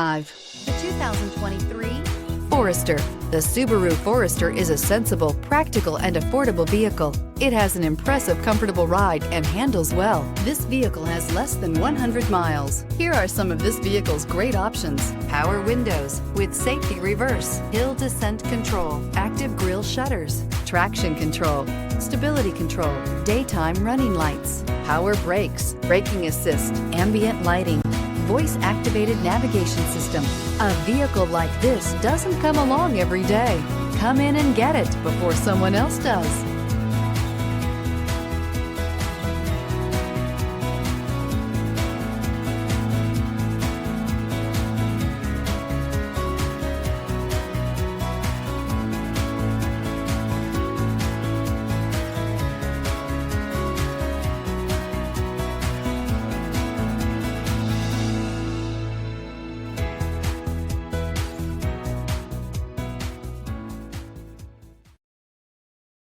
The 2023 Forester. The Subaru Forester is a sensible, practical, and affordable vehicle. It has an impressive, comfortable ride and handles well. This vehicle has less than 100 miles. Here are some of this vehicle's great options: power windows with safety reverse, hill descent control, active grille shutters, traction control, stability control, daytime running lights, power brakes, braking assist, ambient lighting, voice-activated navigation system. A vehicle like this doesn't come along every day. Come in and get it before someone else does.